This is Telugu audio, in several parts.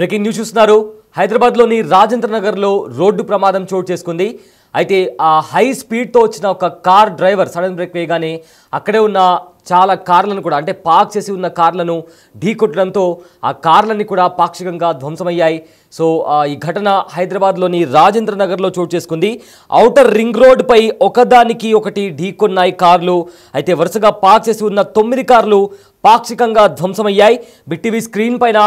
బ్రేకింగ్ న్యూస్ చూస్తున్నారు. హైదరాబాద్లోని రాజేంద్ర నగర్లో రోడ్డు ప్రమాదం చోటు చేసుకుంది. అయితే ఆ హై స్పీడ్తో వచ్చిన ఒక కార్ డ్రైవర్ సడన్ బ్రేక్ వేయగానే అక్కడే ఉన్న చాలా కార్లను కూడా అంటే పార్క్ చేసి ఉన్న కార్లను ఢీకొట్టడంతో ఆ కార్లన్నీ కూడా పాక్షికంగా ధ్వంసమయ్యాయి. సో ఈ ఘటన హైదరాబాద్లోని రాజేంద్ర నగర్లో చోటు చేసుకుంది. ఔటర్ రింగ్ రోడ్డుపై ఒకదానికి ఒకటి ఢీకొన్నాయి కార్లు. అయితే వరుసగా పార్క్ చేసి ఉన్న 9 కార్లు పాక్షికంగా ధ్వంసమయ్యాయి. బిగ్ టీవీ స్క్రీన్ పైన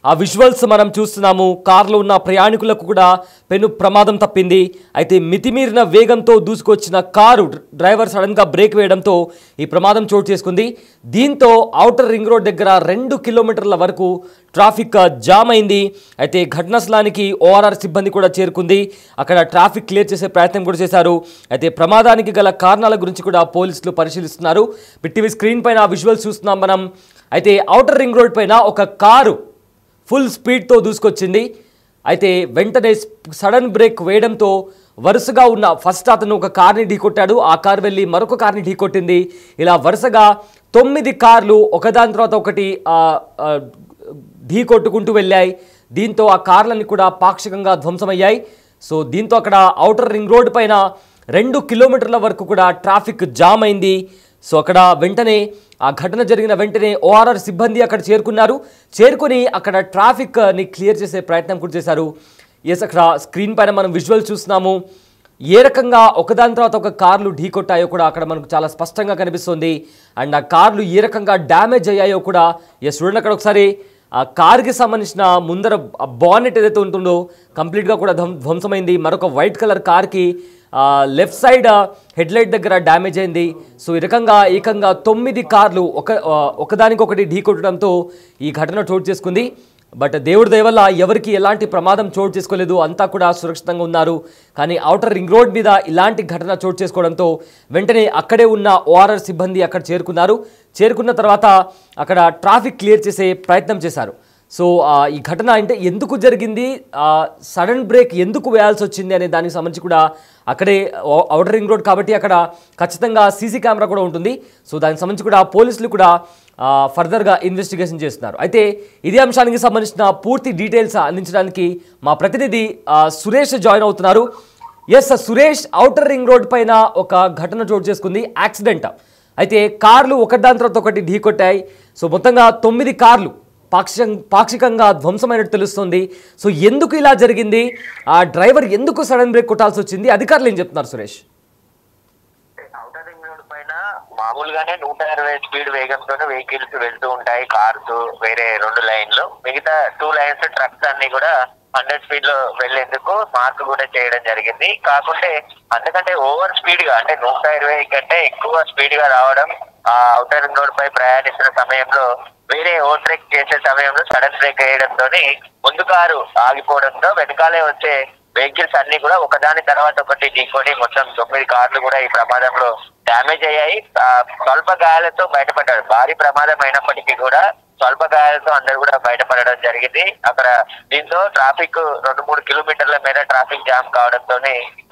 ఆ విజువల్స్ మనం చూస్తున్నాము. కార్లో ఉన్న ప్రయాణికులకు కూడా పెను ప్రమాదం తప్పింది. అయితే మితిమీరిన వేగంతో దూసుకొచ్చిన కారు డ్రైవర్ సడన్గా బ్రేక్ వేయడంతో ఈ ప్రమాదం చోటు చేసుకుంది. దీంతో ఔటర్ రింగ్ రోడ్ దగ్గర 2 కిలోమీటర్ల వరకు ట్రాఫిక్ జామ్ అయింది. అయితే ఘటనా స్థలానికి ఓఆర్ఆర్ సిబ్బంది కూడా చేరుకుంది. అక్కడ ట్రాఫిక్ క్లియర్ చేసే ప్రయత్నం కూడా చేశారు. అయితే ప్రమాదానికి గల కారణాల గురించి కూడా పోలీసులు పరిశీలిస్తున్నారు. బిగ్ టీవీ స్క్రీన్ పైన విజువల్స్ చూస్తున్నాం మనం. అయితే ఔటర్ రింగ్ రోడ్ పైన ఒక కారు ఫుల్ స్పీడ్తో దూసుకొచ్చింది. అయితే వెంటనే సడన్ బ్రేక్ వేయడంతో వరుసగా ఉన్న ఫస్ట్ అతను ఒక కార్ని ఢీకొట్టాడు. ఆ కారు వెళ్ళి మరొక కార్ని ఢీకొట్టింది. ఇలా వరుసగా 9 కార్లు ఒకదాని తర్వాత ఒకటి ఢీకొట్టుకుంటూ వెళ్ళాయి. దీంతో ఆ కార్లన్నీ కూడా పాక్షికంగా ధ్వంసమయ్యాయి. సో దీంతో అక్కడ ఔటర్ రింగ్ రోడ్ పైన 2 కిలోమీటర్ల వరకు కూడా ట్రాఫిక్ జామ్ అయింది. సో అక్కడ వెంటనే ఆ ఘటన జరిగిన వెంటనే ఓఆర్ఆర్ సిబ్బంది అక్కడ చేరుకుని అక్కడ ట్రాఫిక్ని క్లియర్ చేసే ప్రయత్నం కూడా చేశారు. ఎస్, అక్కడ స్క్రీన్ పైన మనం విజువల్ చూస్తున్నాము. ఏ రకంగా ఒకదాని తర్వాత ఒక కార్లు ఢీకొట్టాయో కూడా అక్కడ మనకు చాలా స్పష్టంగా కనిపిస్తుంది. అండ్ ఆ కార్లు ఏ రకంగా డ్యామేజ్ అయ్యాయో కూడా ఎస్ చూడండి. అక్కడ ఒకసారి ఆ కార్కి సంబంధించిన ముందర బానెట్ ఏదైతే ఉంటుందో కంప్లీట్గా కూడా ధ్వంసమైంది. మరొక వైట్ కలర్ కార్కి లెఫ్ట్ సైడ్ హెడ్లైట్ దగ్గర డ్యామేజ్ అయింది. సో ఈ రకంగా ఏకంగా 9 కార్లు ఒకదానికొకటి ఢీకొట్టడంతో ఈ ఘటన చోటు చేసుకుంది. బట్ దేవుడి దయ వల్ల ఎవరికి ఎలాంటి ప్రమాదం చోటు చేసుకోలేదు. అంతా కూడా సురక్షితంగా ఉన్నారు. కానీ ఔటర్ రింగ్ రోడ్ మీద ఇలాంటి ఘటన చోటు చేసుకోవడంతో వెంటనే అక్కడే ఉన్న ఓఆర్ఆర్ సిబ్బంది అక్కడ చేరుకున్న తర్వాత అక్కడ ట్రాఫిక్ క్లియర్ చేసే ప్రయత్నం చేశారు. సో ఈ ఘటన అంటే ఎందుకు జరిగింది, సడన్ బ్రేక్ ఎందుకు వేయాల్సి వచ్చింది అనే దానికి సంబంధించి కూడా అక్కడే ఔటర్ రింగ్ రోడ్ కాబట్టి అక్కడ ఖచ్చితంగా సీసీ కెమెరా కూడా ఉంటుంది. సో దానికి సంబంధించి కూడా పోలీసులు కూడా ఫర్దర్గా ఇన్వెస్టిగేషన్ చేస్తున్నారు. అయితే ఇదే అంశానికి సంబంధించిన పూర్తి డీటెయిల్స్ అందించడానికి మా ప్రతినిధి సురేష్ జాయిన్ అవుతున్నారు. Yes Suresh, outer ring road పైన ఒక ఘటన చోటు చేసుకుంది, యాక్సిడెంట్. అయితే కార్లు ఒకదాని తర్వాత ఒకటి ఢీకొట్టాయి. సో మొత్తంగా 9 కార్లు పాక్షికంగా ధ్వంసమైనట్టు తెలుస్తుంది. సో ఎందుకు ఇలా జరిగింది, ఆ డ్రైవర్ ఎందుకు సడన్ బ్రేక్ కొట్టాల్సి వచ్చింది, అధికారులు ఏం చెప్తున్నారు సురేష్? ఔటర్ రింగ్ రోడ్ పైన మామూలుగానే 120 స్పీడ్ వేగంతో వెహికల్స్ వెళ్తూ ఉంటాయి. కార్స్ వేరే 2 లైన్లు, మిగతా 2 లైన్స్ ట్రక్స్ అన్ని కూడా 100 స్పీడ్ లో వెళ్లేందుకు మార్క్ కూడా చేయడం జరిగింది. కాకుంటే అంతకంటే ఓవర్ స్పీడ్ గా అంటే 120 కంటే ఎక్కువ స్పీడ్ గా రావడం, ఆ ఔటర్ రింగ్ రోడ్ పై ప్రయాణిస్తున్న సమయంలో వేరే ఓవర్టేక్ చేసే సమయంలో సడన్ బ్రేక్ వేయడంతో ముందు కారు ఆగిపోవడంతో వెనకాలే వచ్చే వెహికల్స్ అన్ని కూడా ఒకదాని తర్వాత ఒకటి ఢీకొని మొత్తం 9 కార్లు కూడా ఈ ప్రమాదంలో డ్యామేజ్ అయ్యాయి. స్వల్ప గాయాలతో బయటపడ్డారు. భారీ ప్రమాదం అయినప్పటికీ కూడా స్వల్ప గాయాలతో అందరూ కూడా బయటపడడం జరిగింది. అక్కడ దీంతో ట్రాఫిక్ 2-3 కిలోమీటర్ల మేర ట్రాఫిక్ జామ్ కావడంతో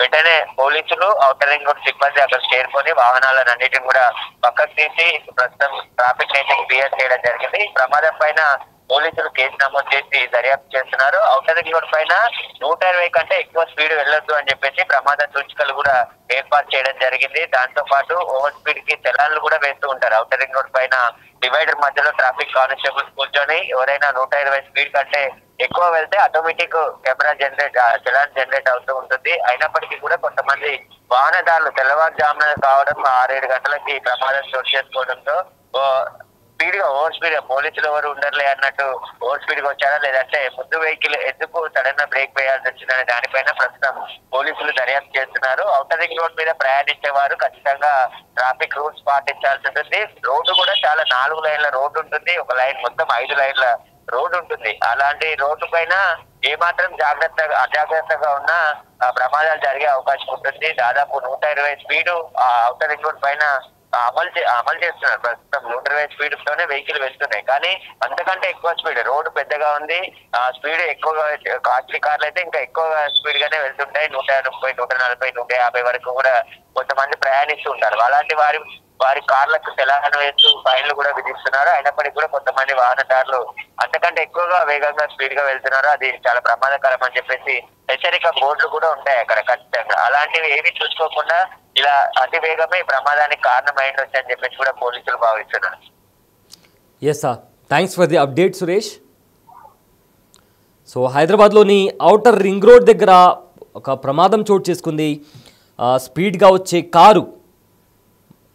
వెంటనే పోలీసులు ఔటర్ రింగ్ రోడ్ సిబ్బంది అక్కడ చేరుకొని వాహనాలను అన్నిటిని కూడా పక్కకు తీసి ప్రస్తుతం ట్రాఫిక్ అయితే క్లియర్ చేయడం జరిగింది. ఈ ప్రమాదం పైన పోలీసులు కేసు నమోదు చేసి దర్యాప్తు చేస్తున్నారు. ఔటర్ రింగ్ రోడ్ పైన 120 కంటే ఎక్కువ స్పీడ్ వెళ్లొద్దు అని చెప్పేసి ప్రమాద సూచికలు కూడా ఏర్పాటు చేయడం జరిగింది. దాంతో పాటు ఓవర్ స్పీడ్ కి చలాన్లు కూడా వేస్తూ ఉంటారు. ఔటర్ రింగ్ రోడ్ పైన డివైడర్ మధ్యలో ట్రాఫిక్ కానిస్టేబుల్స్ కూర్చొని ఎవరైనా 120 స్పీడ్ కంటే ఎక్కువ వెళ్తే ఆటోమేటిక్ కెమెరా చలాన్ జనరేట్ అవుతూ ఉంటుంది. అయినప్పటికీ కూడా కొంతమంది వాహనదారులు తెల్లవారుజామున కావడం 6-7 గంటలకి ప్రమాదం చోటు చేసుకోవడంతో స్పీడ్ గా ఓవర్ స్పీడ్ పోలీసులు ఎవరు ఉండర్లే అన్నట్టు ఓవర్ స్పీడ్ గా వచ్చారా లేదంటే ముందు వెహికల్ ఎందుకు సడన్ గా బ్రేక్ వేయాల్సి వచ్చిందనే దానిపైన ప్రస్తుతం పోలీసులు దర్యాప్తు చేస్తున్నారు. ఔటర్ రింగ్ రోడ్ మీద ప్రయాణించే వారు ఖచ్చితంగా ట్రాఫిక్ రూల్స్ పాటించాల్సి ఉంటుంది. రోడ్డు కూడా చాలా 4 లైన్ల రోడ్డు ఉంటుంది. ఒక లైన్ మొత్తం 5 లైన్ల రోడ్డు ఉంటుంది. అలాంటి రోడ్డు పైన ఏమాత్రం అజాగ్రత్తగా ఉన్నా ప్రమాదాలు జరిగే అవకాశం ఉంటుంది. దాదాపు 120 స్పీడ్ ఔటర్ రింగ్ రోడ్ పైన అమలు చేస్తున్నారు. ప్రస్తుతం 120 స్పీడ్ తోనే వెహికల్ వెళ్తున్నాయి. కానీ అంతకంటే ఎక్కువ స్పీడ్, రోడ్డు పెద్దగా ఉంది, స్పీడ్ ఎక్కువగా కాస్ట్లీ కార్లు అయితే ఇంకా ఎక్కువగా స్పీడ్ గానే వెళ్తుంటాయి. 130, 140, 150 వరకు కూడా కొంతమంది ప్రయాణిస్తూ ఉంటారు. అలాంటి వారి వారి కార్లకు తెలంగాణ వేస్తూ ఫైన్లు కూడా విధిస్తున్నారు. అయినప్పటికీ కూడా కొంతమంది వాహనదారులు అంతకంటే ఎక్కువగా వేగంగా స్పీడ్ గా వెళ్తున్నారు. అది చాలా ప్రమాదకరం అని చెప్పేసి హెచ్చరిక బోర్డులు కూడా ఉంటాయి అక్కడ ఖచ్చితంగా. అలాంటివి ఏవి చూసుకోకుండా ఇలా అతి వేగమే ప్రమాదానికి కారణమైండొచ్చు అని చెప్పేసి కూడా పోలీసులు భావిస్తున్నారు. Yes sir, thanks for the update Suresh. So హైదరాబాద్లోని ఔటర్ రింగ్ రోడ్ దగ్గర ఒక ప్రమాదం చోటు చేసుకుంది. స్పీడ్గా వచ్చే కారు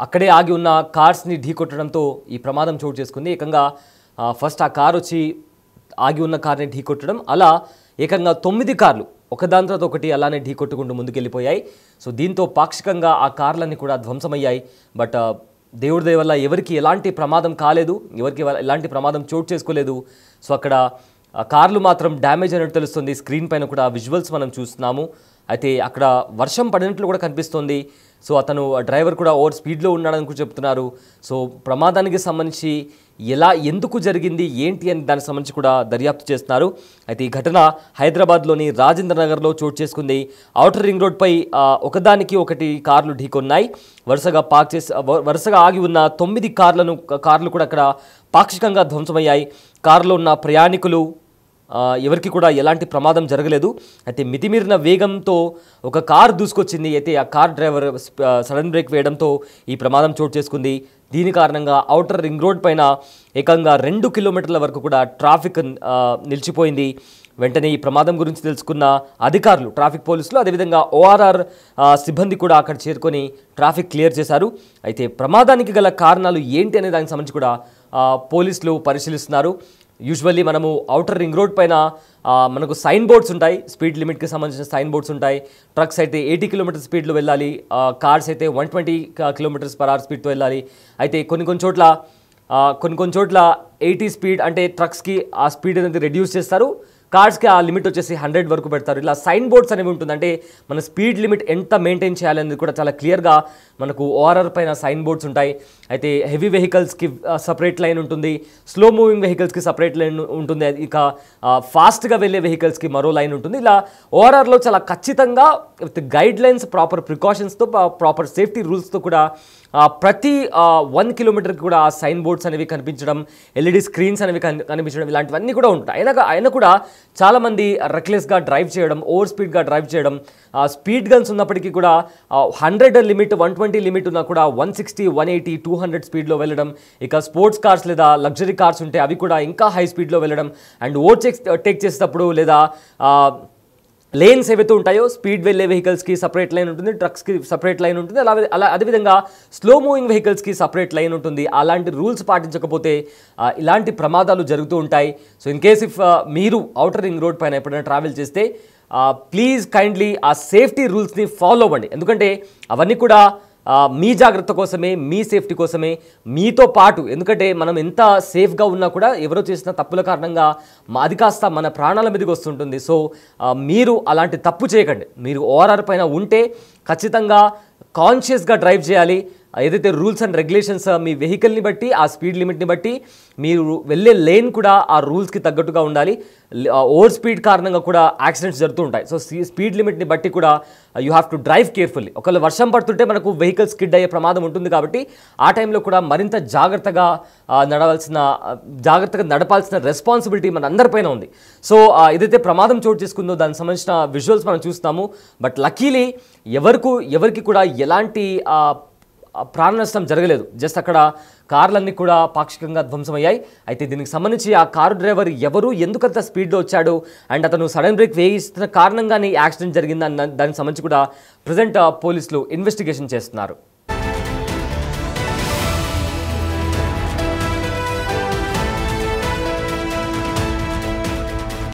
అక్కడే ఆగి ఉన్న కార్స్ని ఢీకొట్టడంతో ఈ ప్రమాదం చోటు చేసుకుంది. ఏకంగా ఫస్ట్ ఆ కారు వచ్చి ఆగి ఉన్న కార్ని ఢీకొట్టడం, అలా ఏకంగా 9 కార్లు ఒకదాని తర్వాత ఒకటి అలానే ఢీకొట్టుకుంటూ ముందుకెళ్ళిపోయాయి. సో దీంతో పాక్షికంగా ఆ కార్లన్నీ కూడా ధ్వంసమయ్యాయి. బట్ దేవుడి దయ వల్ల ఎవరికి ఎలాంటి ప్రమాదం కాలేదు, ఎవరికి ఎలాంటి ప్రమాదం చోటు చేసుకోలేదు. సో అక్కడ కార్లు మాత్రం డ్యామేజ్ అయినట్టు తెలుస్తుంది. స్క్రీన్ పైన కూడా విజువల్స్ మనం చూస్తున్నాము. అయితే అక్కడ వర్షం పడినట్లు కూడా కనిపిస్తుంది. సో అతను డ్రైవర్ కూడా ఓవర్ స్పీడ్లో ఉన్నాడని కూడా చెప్తున్నారు. సో ప్రమాదానికి సంబంధించి ఎందుకు జరిగింది ఏంటి అని దానికి సంబంధించి కూడా దర్యాప్తు చేస్తున్నారు. అయితే ఈ ఘటన హైదరాబాద్లోని రాజేంద్ర నగర్లో చోటు చేసుకుంది. ఔటర్ రింగ్ రోడ్పై ఒకదానికి ఒకటి కార్లు ఢీకొన్నాయి. వరుసగా ఆగి ఉన్న 9 కార్లు కూడా అక్కడ పాక్షికంగా ధ్వంసమయ్యాయి. కారులో ఉన్న ప్రయాణికులు ఎవరికి కూడా ఎలాంటి ప్రమాదం జరగలేదు. అయితే మితిమీరిన వేగంతో ఒక కారు దూసుకొచ్చింది. అయితే ఆ కార్ డ్రైవర్ సడన్ బ్రేక్ వేయడంతో ఈ ప్రమాదం చోటు చేసుకుంది. దీని కారణంగా ఔటర్ రింగ్ రోడ్ పైన ఏకంగా 2 కిలోమీటర్ల వరకు కూడా ట్రాఫిక్ నిలిచిపోయింది. వెంటనే ఈ ప్రమాదం గురించి తెలుసుకున్న అధికారులు, ట్రాఫిక్ పోలీసులు, అదేవిధంగా ఓఆర్ఆర్ సిబ్బంది కూడా అక్కడ చేరుకొని ట్రాఫిక్ క్లియర్ చేశారు. అయితే ప్రమాదానికి గల కారణాలు ఏంటి అనే దానికి సంబంధించి కూడా పోలీసులు పరిశీలిస్తున్నారు. యూజువల్లీ మనము ఔటర్ రింగ్ రోడ్ పైన మనకు సైన్ బోర్డ్స్ ఉంటాయి, స్పీడ్ లిమిట్కి సంబంధించిన సైన్ బోర్డ్స్ ఉంటాయి. ట్రక్స్ అయితే 80 కిలోమీటర్ స్పీడ్లో వెళ్ళాలి, కార్స్ అయితే 120 కిలోమీటర్స్ పర్ అవర్ స్పీడ్తో వెళ్ళాలి. అయితే కొన్ని చోట్ల 80 స్పీడ్ అంటే ట్రక్స్కి ఆ స్పీడ్ అనేది రెడ్యూస్ చేస్తారు, కార్స్కి ఆ లిమిట్ వచ్చేసి 100 వరకు పెడతారు. ఇలా సైన్ బోర్డ్స్ అనేవి ఉంటుంది. అంటే మన స్పీడ్ లిమిట్ ఎంత మెయింటైన్ చేయాలనేది కూడా చాలా క్లియర్గా మనకు ఓఆర్ఆర్ పైన సైన్ బోర్డ్స్ ఉంటాయి. అయితే హెవీ వెహికల్స్కి సపరేట్ లైన్ ఉంటుంది, స్లో మూవింగ్ వెహికల్స్కి సపరేట్ లైన్ ఉంటుంది, ఇక ఫాస్ట్గా వెళ్ళే వెహికల్స్కి మరో లైన్ ఉంటుంది. ఇలా ఓఆర్ఆర్లో చాలా ఖచ్చితంగా విత్ గైడ్ లైన్స్, ప్రాపర్ ప్రికాషన్స్తో, ప్రాపర్ సేఫ్టీ రూల్స్తో కూడా ప్రతి 1 కిలోమీటర్కి కూడా ఆ సైన్ బోర్డ్స్ అనేవి కనిపించడం, ఎల్ఈడి స్క్రీన్స్ అనేవి కనిపించడం, ఇలాంటివన్నీ కూడా ఉంటాయి. అయినా కూడా చాలామంది రెక్లెస్గా డ్రైవ్ చేయడం, ఓవర్ స్పీడ్గా డ్రైవ్ చేయడం, స్పీడ్ గన్స్ ఉన్నప్పటికీ కూడా 100 లిమిట్, 120 లిమిట్ ఉన్నా కూడా 160, 180, 200 స్పీడ్లో వెళ్ళడం. ఇక స్పోర్ట్స్ కార్స్ లేదా లగ్జరీ కార్స్ ఉంటే అవి కూడా ఇంకా హై స్పీడ్లో వెళ్ళడం. అండ్ ఓవర్టేక్ చేసేటప్పుడు లేదా లేన్స్ ఏవైతే ఉంటాయో, స్పీడ్ వెళ్ళే వెహికల్స్కి సపరేట్ లైన్ ఉంటుంది, ట్రక్స్కి సపరేట్ లైన్ ఉంటుంది, అదేవిధంగా స్లో మూవింగ్ వెహికల్స్కి సపరేట్ లైన్ ఉంటుంది. అలాంటి రూల్స్ పాటించకపోతే ఇలాంటి ప్రమాదాలు జరుగుతూ ఉంటాయి. సో ఇన్ కేస్ ఇఫ్ మీరు ఔటర్ రింగ్ రోడ్ పైన ఎప్పుడైనా ట్రావెల్ చేస్తే ప్లీజ్ కైండ్లీ ఆ సేఫ్టీ రూల్స్ని ఫాలో అవ్వండి. ఎందుకంటే అవన్నీ కూడా మీ జాగ్రత్త కోసమే, మీ సేఫ్టీ కోసమే, మీతో పాటు. ఎందుకంటే మనం ఎంత సేఫ్గా ఉన్నా కూడా ఎవరో చేసిన తప్పుల కారణంగా అది కాస్త మన ప్రాణాల మీదకి వస్తుంటుంది. సో మీరు అలాంటి తప్పు చేయకండి. మీరు ఓఆర్ఆర్ పైన ఉంటే ఖచ్చితంగా కాన్షియస్గా డ్రైవ్ చేయాలి. ఏదైతే రూల్స్ అండ్ రెగ్యులేషన్స్ మీ వెహికల్ని బట్టి, ఆ స్పీడ్ లిమిట్ని బట్టి, మీరు వెళ్ళే లేన్ కూడా ఆ రూల్స్కి తగ్గట్టుగా ఉండాలి. ఓవర్ స్పీడ్ కారణంగా కూడా యాక్సిడెంట్స్ జరుగుతూ ఉంటాయి. సో స్పీడ్ లిమిట్ని బట్టి కూడా you have to drive carefully. ఒకవేళ వర్షం పడుతుంటే మనకు వెహికల్ స్కిడ్ అయ్యే ప్రమాదం ఉంటుంది కాబట్టి ఆ టైంలో కూడా మరింత జాగ్రత్తగా నడపాల్సిన రెస్పాన్సిబిలిటీ మన అందరిపైన ఉంది. సో ఏదైతే ప్రమాదం చోటు చేసుకుందో దానికి సంబంధించిన విజువల్స్ మనం చూస్తాము. బట్ లక్కీలీ ఎవరికి కూడా ఎలాంటి ప్రాణ నష్టం జరగలేదు. జస్ట్ అక్కడ కార్లన్నీ కూడా పాక్షికంగా ధ్వంసమయ్యాయి. అయితే దీనికి సంబంధించి ఆ కారు డ్రైవర్ ఎవరు, ఎందుకంత స్పీడ్లో వచ్చాడు, అండ్ అతను సడన్ బ్రేక్ వేయిస్తున్న కారణంగానే యాక్సిడెంట్ జరిగిందని దానికి సంబంధించి కూడా ప్రజెంట్ పోలీసులు ఇన్వెస్టిగేషన్ చేస్తున్నారు.